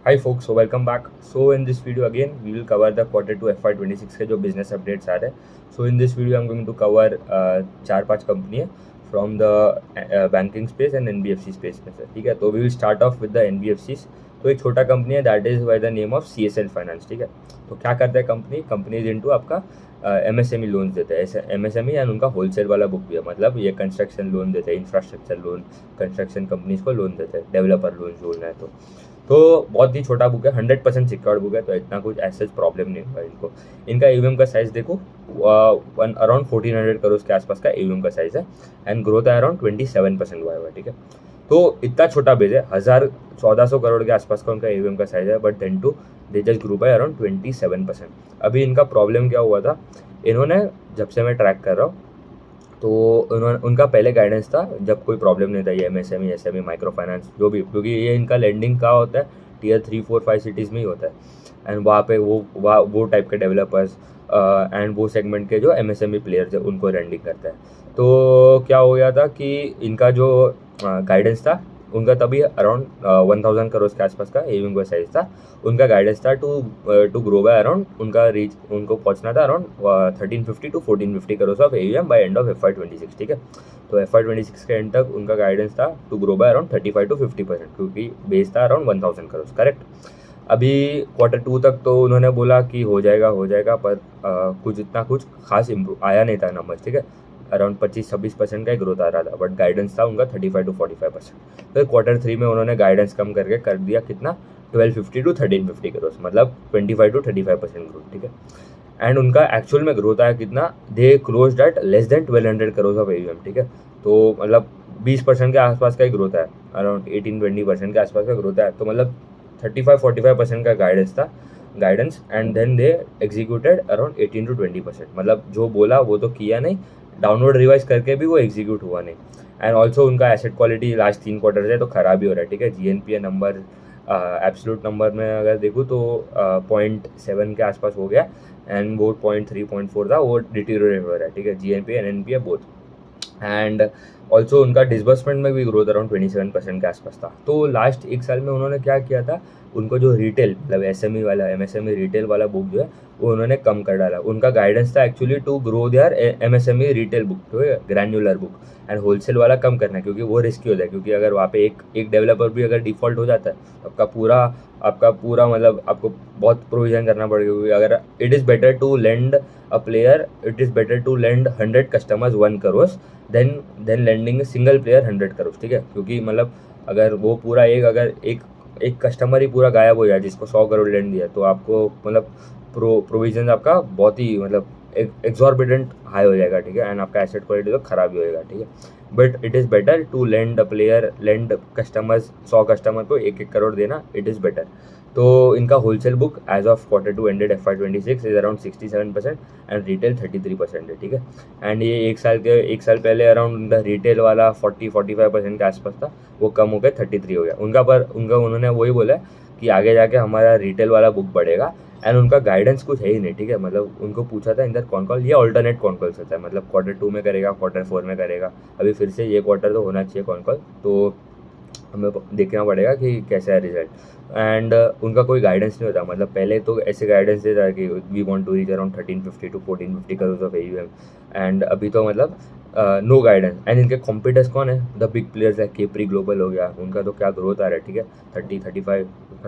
Hi folks, so welcome back. So in this video again, we will cover the Q2 FY26 के जो business updates आ रहे हैं. So in this video, I'm going to cover चार पांच company है from the banking space and NBFC space में से. ठीक है, तो we will start off with the NBFCs. तो एक छोटा कंपनी है that is by the name of CSL Finance. ठीक है, तो क्या करता है कंपनी इज इनटू आपका MSME लोन्स देते हैं. MSME एंड उनका होलसेल वाला बुक भी है, मतलब ये कंस्ट्रक्शन लोन देते हैं, इंफ्रास्ट्रक्चर लोन, कंस्ट्रक्शन कंपनीज को लोन देते हैं, डेवलपर लोन बोलना है तो बहुत ही छोटा बुक है, 100% सिक्योर्ड बुक है, तो इतना कुछ ऐसे प्रॉब्लम नहीं होगा इनको. इनका AUM का साइज देखो, अराउंड 1400 करोड़ के आसपास का AUM का साइज है एंड ग्रोथ है अराउंड 27% हुआ है. ठीक है, तो इतना छोटा बेस है, 1400 करोड़ के आसपास का उनका AUM का साइज है, but then to they just grow by around 27%. अभी इनका प्रॉब्लम क्या हुआ था, इन्होंने जब से मैं ट्रैक कर रहा हूँ तो उनका पहले गाइडेंस था जब कोई प्रॉब्लम नहीं था, ये MSME SME माइक्रो फाइनेंस जो भी, क्योंकि ये इनका लेंडिंग कहाँ होता है, Tier 3 4 5 सिटीज़ में ही होता है एंड वहाँ पे वो टाइप के डेवलपर्स एंड वो सेगमेंट के जो MSME प्लेयर्स है उनको लेंडिंग करता है. तो क्या हो गया था कि इनका जो गाइडेंस था उनका तभी अराउंड 1000 करोड़ के आसपास का AUM का साइज था. उनका गाइडेंस था टू ग्रो बाय अराउंड, उनको पहुंचना था around 1350 to 1450 crore of AUM by end of FY26. ठीक है, तो FY26 के एंड तक उनका गाइडेंस था to grow by around 35 to 50%, क्योंकि बेस था अराउंड 1000 करोड़. करेक्ट. अभी Q2 तक तो उन्होंने बोला कि हो जाएगा पर कुछ इतना कुछ खास इम्प्रूव आया नहीं था नंबर. ठीक है, अराउंड 25-26% का ग्रोथ आ रहा था, बट गाइडेंस था उनका 35 to 45%. फिर Q3 में उन्होंने गाइडेंस कम करके कर दिया कितना, 1250 to 1350 करोड़, मतलब 25 to 35% ग्रोथ. ठीक है, एंड उनका एक्चुअल में ग्रोथ आया कितना, they closed at less than 1200 crore of AUM. ठीक है, तो मतलब 20% के आसपास का ही ग्रोथ है, अराउंड 18-20% के आसपास का ग्रोथ है, तो मतलब 35-45% का guidance and then they executed around 18 to 20%. मतलब जो बोला वो तो किया नहीं, डाउनवर्ड रिवाइज करके भी वो एग्जीक्यूट हुआ नहीं. एंड ऑल्सो उनका एसेट क्वालिटी लास्ट 3 क्वार्टर से तो खराब ही हो रहा है. ठीक है, GNPA नंबर एब्सोल्यूट नंबर में अगर देखूँ तो 0.7 के आसपास हो गया एंड वो 0.3-0.4 था, वो डिटीरियोरेट हो रहा है. ठीक है, GNPA and NPA both. And also उनका डिसबर्समेंट में भी ग्रोथ अराउंड 27% के आसपास था. तो लास्ट एक साल में उन्होंने क्या किया था, उनको जो रिटेल मतलब SME वाला MSME रिटेल वाला बुक जो है वो उन्होंने कम कर डाला. उनका गाइडेंस था actually to grow their MSME retail book, जो है ग्रैन्युलर बुक, एंड होलसेल वाला कम करना है क्योंकि वो रिस्की होता है, क्योंकि अगर वहाँ पे एक डेवलपर भी अगर डिफ़ॉल्ट हो जाता है तो आपका पूरा मतलब आपको बहुत प्रोविजन करना पड़ेगा. क्योंकि अगर it is better to lend a player, it is better to lend 100 customers 1 crore then lending single player 100 crore. ठीक है, क्योंकि मतलब अगर वो पूरा एक कस्टमर ही पूरा गायब हो जाए जिसको 100 करोड़ लेंड दिया, तो आपको मतलब प्रोविजन आपका बहुत ही मतलब एक्सॉर्बिटेंट हाई हो जाएगा. ठीक है, एंड आपका एसेट क्वालिटी तो खराब ही होएगा. ठीक है, but it is better to lend customers, 100 customer को 1-1 करोड़ देना, इट इज़ बेटर. तो इनका wholesale book as of Q2 ended FY26 is around 67% and retail 33% है. ठीक है, एंड ये एक साल पहले अराउंड उनका रिटेल वाला 40-45% के आसपास था, वो कम हो गया 33 हो गया उन्होंने वही बोला कि आगे जाके हमारा रिटेल वाला बुक बढ़ेगा. एंड उनका गाइडेंस कुछ है ही नहीं. ठीक है, मतलब उनको पूछा था इंदर कौन ये ऑल्टरनेट कौन होता है, मतलब Q2 में करेगा, Q4 में करेगा, अभी फिर से ये क्वार्टर तो होना चाहिए कौन, तो हमें देखना पड़ेगा कि कैसा है रिजल्ट. एंड उनका कोई गाइडेंस नहीं होता, मतलब पहले तो ऐसे गाइडेंस देता है कि we want to reach around 1350 to 1450 crore of AUM, and अभी तो मतलब नो गाइडेंस. एंड इनके कॉम्पिटिटर्स कौन है, द बिग प्लेयर्स है, Capri ग्लोबल हो गया, उनका तो क्या ग्रोथ आ रहा है. ठीक है,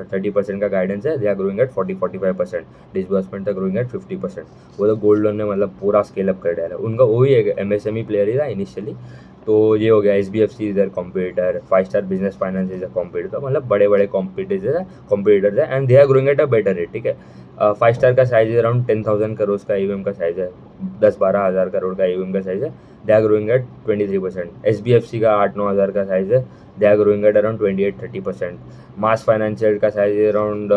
30% का गाइडेंस है, they are growing at 40-45%, disbursement तक ग्रोइंग एट 50%. वो तो गोल्ड लोन ने मतलब पूरा स्केल अप कर डाला. उनका वो भी एक MSME प्लेयर ही था इनिशियली. तो ये हो गया, SBFC is their competitor, 5 star business finance is a competitor, मतलब बड़े कॉम्पिटिटर्स है and they are growing at a better rate. ठीक है, 5 स्टार का साइज है अराउंड 10,000 करोड़ का AUM का साइज है, 10-12 हज़ार करोड़ का AUM का साइज है, they are growing at 23%. SBFC का 8-9 हज़ार का साइज है, they are growing at around 28-30%. MAS financial का साइज है अराउंड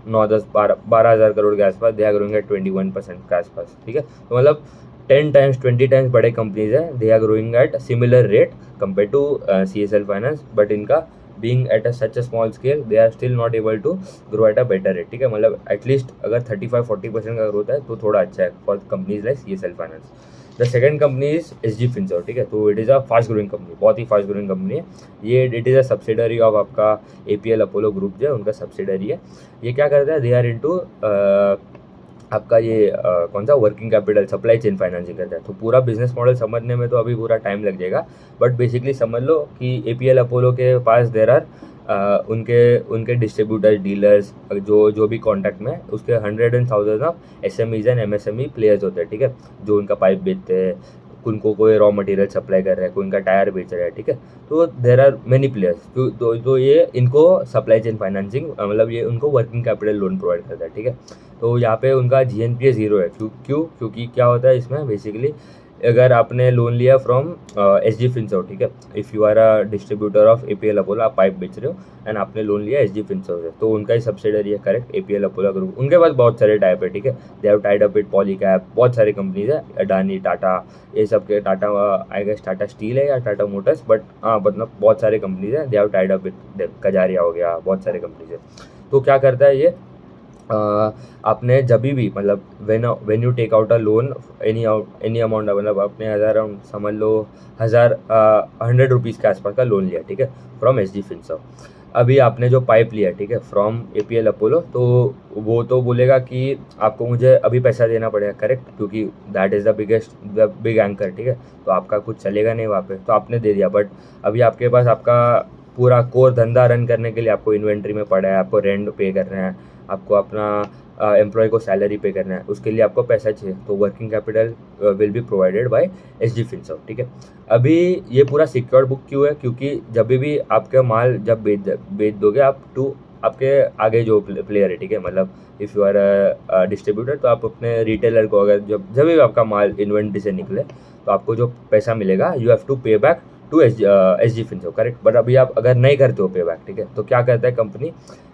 9-10-12 हज़ार करोड़ के आसपास, दे आर ग्रोइंग एट 21% के आसपास. ठीक है, तो मतलब 10 times 20 times बड़े कंपनीज है, they are growing at similar rate compare to CSL finance, but इनका being at a such a small scale they are still not able to grow at a better rate. ठीक है, मतलब at least अगर 35-40% का growth है तो थोड़ा अच्छा है for companies like CSL finance. The second company is SG Finserv, ठीक है। तो it is a fast growing company, बहुत ही फास्ट ग्रोइंग कंपनी है ये। It is a subsidiary of आपका एपीएल अपोलो ग्रुप जो है उनका सब्सिडरी है। ये क्या करता है, दे आर इनटू आपका ये कौन सा working capital supply chain financing करता है। तो पूरा बिजनेस मॉडल समझने में तो अभी पूरा टाइम लग जाएगा, बट बेसिकली समझ लो कि एपीएल अपोलो के पास देर आर उनके डिस्ट्रीब्यूटर्स डीलर्स जो भी कॉन्टैक्ट में उसके 100 and 1000 of SMEs and MSME players होते हैं, ठीक है, जो उनका पाइप बेचते हैं, उनको कोई रॉ मटेरियल सप्लाई कर रहा है, कोई उनका टायर बेच रहा है, ठीक है। तो देर आर मेनी प्लेयर्स तो ये इनको सप्लाई चेन फाइनेंसिंग मतलब ये उनको वर्किंग कैपिटल लोन प्रोवाइड करता है, ठीक है। तो यहाँ पे उनका जीएनपीए 0 है। क्योंकि क्या होता है इसमें बेसिकली, अगर आपने लोन लिया फ्रॉम एसजी फिनसर्व, ठीक है, if you are a distributor of APL Apollo, आप पाइप बेच रहे हो एंड आपने लोन लिया एसजी फिनसर्व से, तो उनका ही सब्सिडरी है, करेक्ट, एपीएल अपोलो ग्रुप। उनके पास बहुत सारे टाइप है, ठीक है, they have tied up with Polycab, बहुत सारी कंपनीज है, अडानी, टाटा, ये सब के, Tata I guess Tata steel है या टाटा मोटर्स, बट हाँ मतलब बहुत सारे कंपनीज है, they have tied up with Kajaria हो गया, बहुत सारे कंपनीज है। तो क्या करता है ये, आपने जब भी मतलब when you take out a loan any amount, मतलब आपने 1000 समझ लो 100 रुपीज़ के आसपास का लोन लिया, ठीक है, फ्रॉम एसजी फिनसर्व। अभी आपने जो पाइप लिया, ठीक है, फ्रॉम एपीएल अपोलो, तो वो तो बोलेगा कि आपको मुझे अभी पैसा देना पड़ेगा, करेक्ट, क्योंकि that is the big anchor, ठीक है, तो आपका कुछ चलेगा नहीं वहाँ पे, तो आपने दे दिया। बट अभी आपके पास आपका पूरा कोर धंधा रन करने के लिए आपको इन्वेंट्री में पड़ा है, आपको रेंट पे करना है, आपको अपना एम्प्लॉय को सैलरी पे करना है, उसके लिए आपको पैसा चाहिए, तो working capital will be provided by SG Finserv, ठीक है। अभी ये पूरा सिक्योर्ड बुक क्यों है, क्योंकि जब भी आपके माल जब बेच दोगे आप टू आपके आगे जो प्लेयर है, ठीक है, मतलब इफ़ यू आर डिस्ट्रीब्यूटर, तो आप अपने रिटेलर को अगर जब भी आपका माल इन्वेंट्री से निकले तो आपको जो पैसा मिलेगा you have to pay back to SG Finserv, correct. But अभी आप अगर नहीं करते हो पे बैक, ठीक है, तो क्या करता है कंपनी,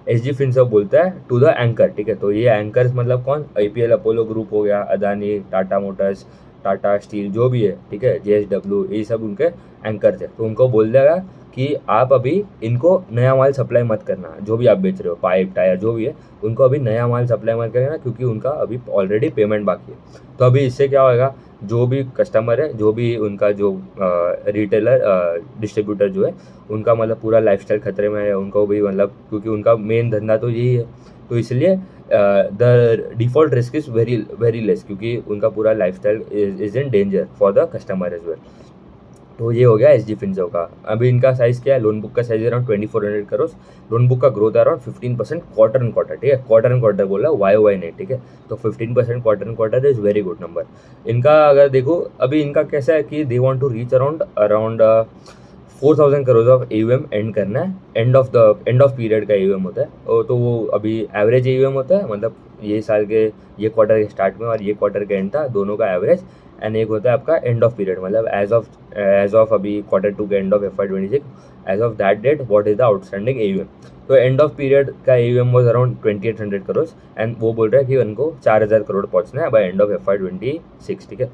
एसजी फिनसर्व बोलता है टू द एंकर, ठीक है। तो ये एंकर्स मतलब कौन, एपीएल अपोलो ग्रुप हो गया, अदानी, टाटा मोटर्स, टाटा स्टील, जो भी है, ठीक है, जेएसडब्ल्यू, ये सब उनके एंकर्स है। तो उनको बोल देगा कि आप अभी इनको नया माल सप्लाई मत करना, जो भी आप बेच रहे हो, पाइप, टायर, जो भी है, उनको अभी नया माल सप्लाई मत करना, क्योंकि उनका अभी ऑलरेडी पेमेंट बाकी है। तो अभी इससे क्या होगा, जो भी कस्टमर है, जो भी उनका जो रिटेलर डिस्ट्रीब्यूटर जो है, उनका मतलब पूरा लाइफस्टाइल खतरे में है, उनको भी मतलब, क्योंकि उनका मेन धंधा तो यही है, तो इसलिए the default risk is very very less, क्योंकि उनका पूरा lifestyle is in danger for the customer as well. तो ये हो गया एसजी फिनसर्व का। अभी इनका साइज़ क्या है, लोन बुक का size around 2400 crore, loan book का ग्रोथ है अराउंड 15% क्वार्टर एंड क्वार्टर, ठीक है, क्वार्टर एंड क्वार्टर बोला, वाई नहीं, ठीक है। तो 15% quarter and quarter is very good number. इनका अगर देखो, अभी इनका कैसा है कि they want to reach around 4000 crore of AUM and करना है, एंड ऑफ पीरियड का एयूएम होता है, तो वो अभी एवरेज एयूएम होता है, मतलब ये साल के ये क्वार्टर के स्टार्ट में और ये क्वार्टर के एंड था, दोनों का एवरेज, एंड एक होता है आपका एंड ऑफ पीरियड, मतलब एज ऑफ अभी Q2 के end of FY26, as of that date what is the outstanding AUM. तो एंड ऑफ पीरियड का AUM was around 2800 crore, and वो बोल रहा है कि उनको 4000 करोड़ पहुंचना है बाय एंड ऑफ FY26, ठीक है।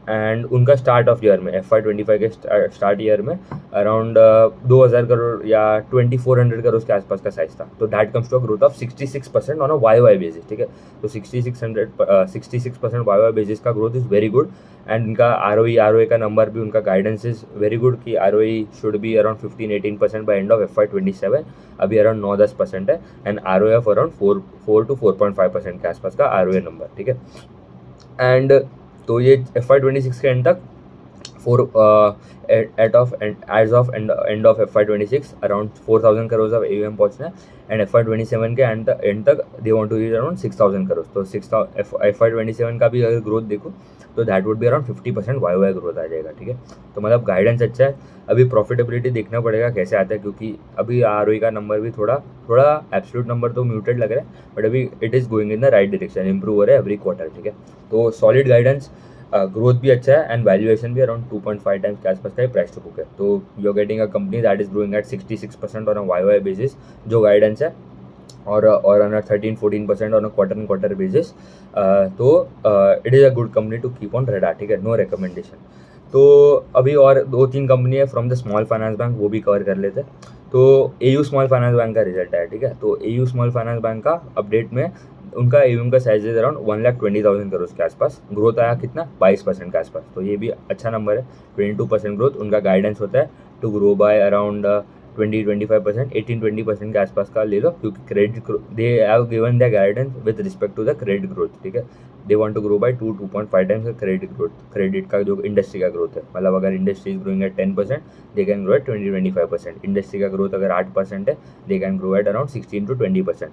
एंड उनका स्टार्ट ऑफ ईयर में FY25 के स्टार्ट ईयर में अराउंड 2000 करोड़ या 2400 करोड़ के आसपास का साइज था। तो that comes to a growth of 66% on a Y basis, ठीक है। तो 66% वाई बेसिस का growth is very good. And इनका आरओए का नंबर भी, उनका गाइडेंस इज़ वेरी गुड कि ROA should be around 15-18% by end of FY27, अभी अराउंड 9-10% है, and ROA of around 4 to 4.5% के आसपास का आरओए नंबर, ठीक है। एंड तो ये FY26 के एंड तक as of end of FY26 around 4000 crore of AUM पहुंचना है, एंड FY27 के एंड तक they want to reach around 6000 crore. तो FY27 का भी अगर ग्रोथ देखो तो that would be around 50% Y growth आ जाएगा, ठीक है। तो मतलब गाइडेंस अच्छा है। अभी प्रॉफिटेबिलिटी देखना पड़ेगा कैसे आता है, क्योंकि अभी आरओई का नंबर भी थोड़ा एब्सोल्यूट नंबर तो म्यूटेड लग रहा है, बट अभी it is going in the right direction, improve हो रहा है एवरी क्वार्टर, ठीक है। तो सॉलिड गाइडेंस, ग्रोथ भी अच्छा है, एंड वैल्यूएशन भी अराउंड 2.5 टाइम्स के आसपास का प्राइस टू बुक है। तो you are getting a company that is growing at 66% on a Y basis, जो गाइडेंस है, और on a 13-14% on a quarter and quarter basis. तो it is a good company to keep on radar, ठीक है, no recommendation. तो अभी और 2-3 company है from the small finance bank, वो भी कवर कर लेते हैं। तो एयू स्मॉल फाइनेंस बैंक का रिजल्ट है, ठीक है। तो एयू स्मॉल फाइनेंस बैंक का अपडेट में उनका एयूएम का साइज है अराउंड 1,20,000 करोड़ के आसपास। ग्रोथ आया कितना 22% के आसपास, तो ये भी अच्छा नंबर है। 22% ग्रोथ। उनका गाइडेंस होता है टू ग्रो बाय अराउंड 20-25%, 18-20% के आसपास का ले लो, क्योंकि credit they have given the guidance with respect to the credit growth, ठीक है। They want to grow by 2.5 times का क्रेडिट ग्रोथ, क्रेडिट का जो इंडस्ट्री का ग्रोथ है। मतलब अगर industry is growing at 10%, they can grow at 20-25%। Industry का ग्रोथ अगर 8% है, they can grow at around 16-20%।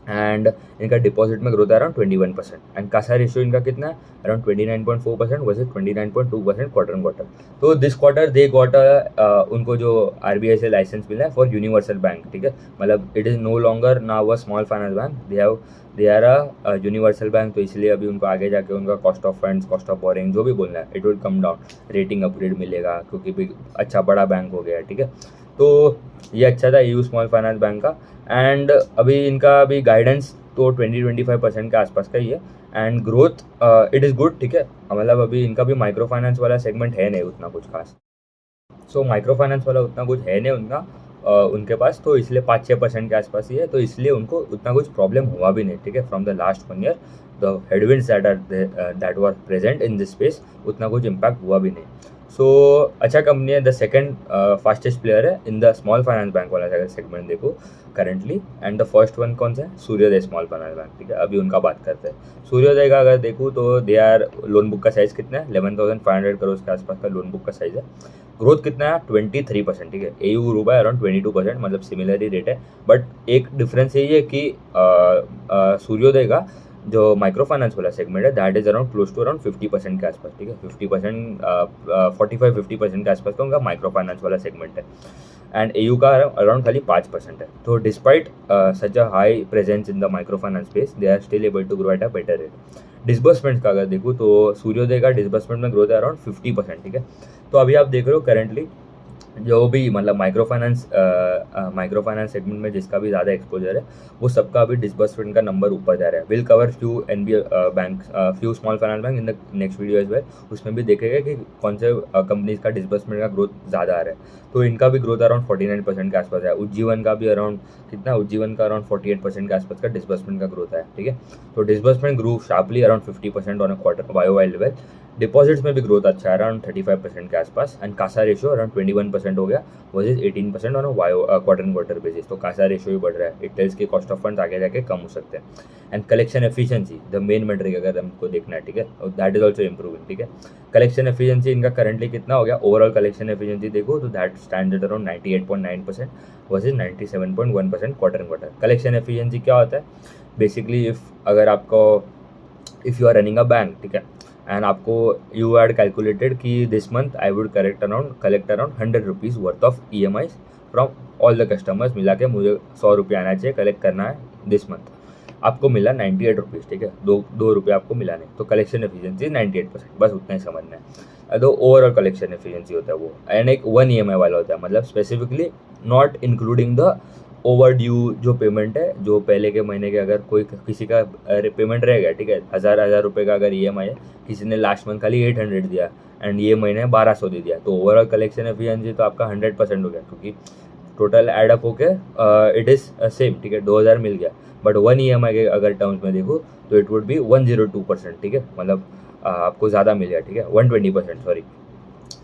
And इनका डिपॉजिट में ग्रोथ है अराउंड 21%। एंड कासा रेशियो इनका कितना है अराउंड 29.4% वर्सेज 29.2% क्वार्टर क्वार्टर। तो दिस क्वार्टर दे गॉट उनको जो आरबीआई से लाइसेंस मिला है फॉर यूनिवर्सल बैंक, ठीक है। मतलब it is no longer now a small finance bank, they are a universal bank. तो इसलिए अभी उनको आगे जाके उनका cost of funds, cost of borrowing जो भी बोलना है, it will come down, rating upgrade मिलेगा, क्योंकि भी अच्छा बड़ा बैंक हो गया है, ठीक है। तो ये अच्छा था यूज स्मॉल फाइनेंस बैंक का। एंड अभी इनका अभी गाइडेंस तो 20-25% के आसपास का ही है। And growth it is good, ठीक है। मतलब अभी इनका भी माइक्रो फाइनेंस वाला सेगमेंट है नहीं उतना कुछ खास। सो माइक्रो फाइनेंस वाला उतना कुछ है नहीं उनका उनके पास, तो इसलिए 5-6% के आसपास ही है। तो इसलिए उनको उतना कुछ प्रॉब्लम हुआ भी नहीं, ठीक है। From the last 1 year the headwinds that were present in this space, उतना कुछ इम्पैक्ट हुआ भी नहीं। सो अच्छा कंपनी है। द सेकंड फास्टेस्ट प्लेयर है in the small finance bank वाला अगर सेगमेंट देखो currently. And the first one कौन सा है, सूर्योदय स्मॉल फाइनेंस बैंक, ठीक है। अभी उनका बात करते हैं। सूर्योदय का अगर देखूँ तो दे आर लोन बुक का साइज़ कितना है 11,500 करोड़ के आसपास का लोन बुक का साइज़ है। ग्रोथ कितना है 23%, ठीक है। एयू ग्रो बाय अराउंड 22%, मतलब सिमिलर ही रेट है। बट एक डिफरेंस यही है कि सूर्योदय का जो माइक्रो फाइनेंस वाला सेगमेंट है that is around close to around 50% के आसपास, ठीक है। 50%, 45-50% के आसपास का उनका माइक्रो फाइनेंस वाला सेगमेंट है। एंड एयू का अराउंड खाली 5% है। तो despite such a high presence in the micro finance space, they are still able to grow at a better rate. Disbursement का अगर देखूँ तो सूर्योदय का डिसबर्समेंट में ग्रोथ है अराउंड 50%, ठीक है। तो अभी आप देख रहे हो करेंटली जो भी मतलब माइक्रो फाइनेंस सेगमेंट में जिसका भी ज़्यादा एक्सपोजर है, वो सबका अभी डिसबर्समेंट का नंबर ऊपर जा रहा है। Will cover few NBA bank, few small finance bank in the next video as well. उसमें भी देखेगा कि कौन से कंपनीज का डिसबर्समेंट का ग्रोथ ज़्यादा आ रहा है। तो इनका भी ग्रोथ अराउंड 49% के आसपास है। उज्जीवन का भी अराउंड कितना, उज्जीवन का अराउंड 48% के आसपास का डिसबर्समेंट का ग्रोथ है, ठीक है। तो disbursement grow sharply around 50% on a quarter Y level. Deposits में भी ग्रोथ अच्छा है अराउंड 35% के आसपास। एंड कासा रेशियो अराउंड 21% हो गया वर्सेज 18% ऑन क्वार्टर बेसिस। तो कासा रेशियो भी बढ़ रहा है। इट टेल्स के कॉस्ट ऑफ फंड्स आगे जाके कम हो सकते हैं। And collection efficiency the main metric अगर हमको देखना है, ठीक है, दैट इज ऑल्सो इंप्रूविंग, ठीक है। कलेक्शन एफिशिएंसी इनका करंटली कितना हो गया, ओवरऑल कलेक्शन एफिशिएंसी देखो तो that stands at around 98.9% versus 97.1% quarter. Collection efficiency क्या होता है बेसिकली, अगर आपको if you are running a bank, ठीक है, एंड आपको यू हैड कैलकुलेटेड कि this month I would collect around 100 rupees worth of EMI from all the customers, मिला के मुझे 100 रुपये आना चाहिए, कलेक्ट करना है दिस मंथ। आपको मिला 98 रुपीज़, ठीक है, दो रुपये आपको मिला नहीं, तो कलेक्शन एफिशिएंसी 98%, बस उतना ही समझना है। तो ओवरऑल कलेक्शन एफिशिएंसी होता है वो। एंड एक 1 EMI वाला होता है, मतलब specifically not including the over due जो पेमेंट है, जो पहले के महीने के अगर कोई किसी का पेमेंट रह गया, ठीक है, 1000 रुपये का अगर EMI है, किसी ने लास्ट मंथ खाली 800 दिया एंड ये महीने 1200 दे दिया, तो ओवरऑल कलेक्शन एफिशिएंसी तो आपका 100% हो गया, क्योंकि टोटल एडअप होके इट इज़ सेम, ठीक है, 2000 मिल गया। बट 1 EMI के अगर टर्म्स में देखो तो इट वुड बी 102%, ठीक है, मतलब आपको ज़्यादा मिल गया, ठीक है, 120%, सॉरी।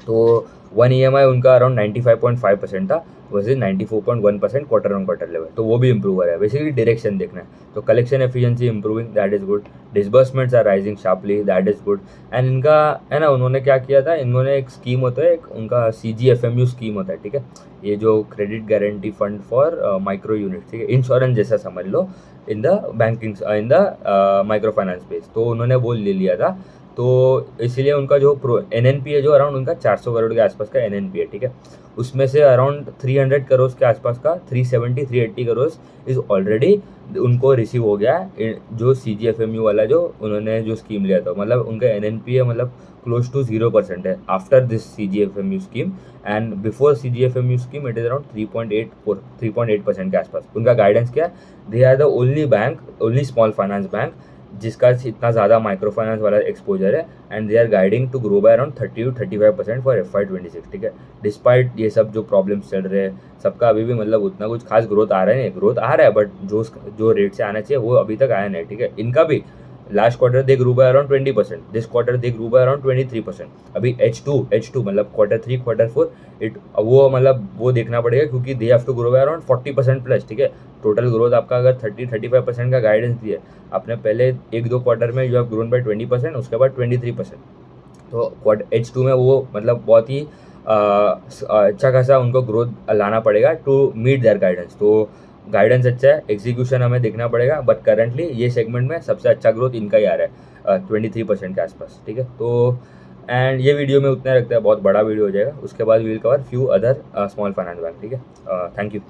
तो 1 EMI उनका अराउंड 95.5% था वर्सेज 94.1% क्वार्टर लेवल, तो वो भी इंप्रूव हो रहा है। बेसिकली डायरेक्शन देखना है, तो collection efficiency improving, that is good. Disbursements are rising sharply, that is good. And इनका है ना, उन्होंने क्या किया था, इन्होंने एक स्कीम होता है, एक उनका CGFMU स्कीम होता है, ठीक है, ये जो credit guarantee fund for micro unit, ठीक है, इंश्योरेंस जैसा समझ लो in the banking in the micro finance space. तो उन्होंने वो ले लिया था, तो इसीलिए उनका जो NNP है जो अराउंड उनका 400 करोड़ के आसपास का NNP है, ठीक है। उसमें से अराउंड 300 करोड़ के आसपास का 370-380 करोड़ इज ऑलरेडी उनको रिसीव हो गया है, जो CGFMU वाला जो उन्होंने जो स्कीम लिया था, मतलब उनका NNP है मतलब क्लोज टू 0% है after this CGFMU scheme. And before CGFMU scheme it is around 3.8% के आसपास। उनका गाइडेंस क्या है, they are the only small finance bank जिसका इतना ज़्यादा माइक्रो फाइनेंस वाला एक्सपोजर है, and they are guiding to grow by around 30 to 35% for FY26, ठीक है। डिस्पाइट ये सब जो प्रॉब्लम्स चल रहे हैं, सबका अभी भी मतलब उतना कुछ खास ग्रोथ आ रहा है नहीं, ग्रोथ आ रहा है बट जो रेट से आना चाहिए वो अभी तक आया नहीं, ठीक है। इनका भी last quarter they grew by around 20%, this quarter they grew by around 23%। अभी H2 मतलब Q3 Q4 वो मतलब वो देखना पड़ेगा, क्योंकि they have to grow by around 40% plus, ठीक है। टोटल ग्रोथ आपका अगर 30-35% का गाइडेंस दिया, आपने पहले 1-2 क्वार्टर में यू हैव ग्रोन बाय 20%, उसके बाद 23%, तो H2 में वो मतलब बहुत ही अच्छा खासा उनको ग्रोथ लाना पड़ेगा टू मीट देयर गाइडेंस। तो गाइडेंस अच्छा है, एग्जीक्यूशन हमें देखना पड़ेगा, बट करंटली ये सेगमेंट में सबसे अच्छा ग्रोथ इनका ही आ रहा है 23% के आसपास, ठीक है। तो एंड ये वीडियो में उतना रखता है, बहुत बड़ा वीडियो हो जाएगा, उसके बाद we will cover few other small finance bank, ठीक है। Thank you.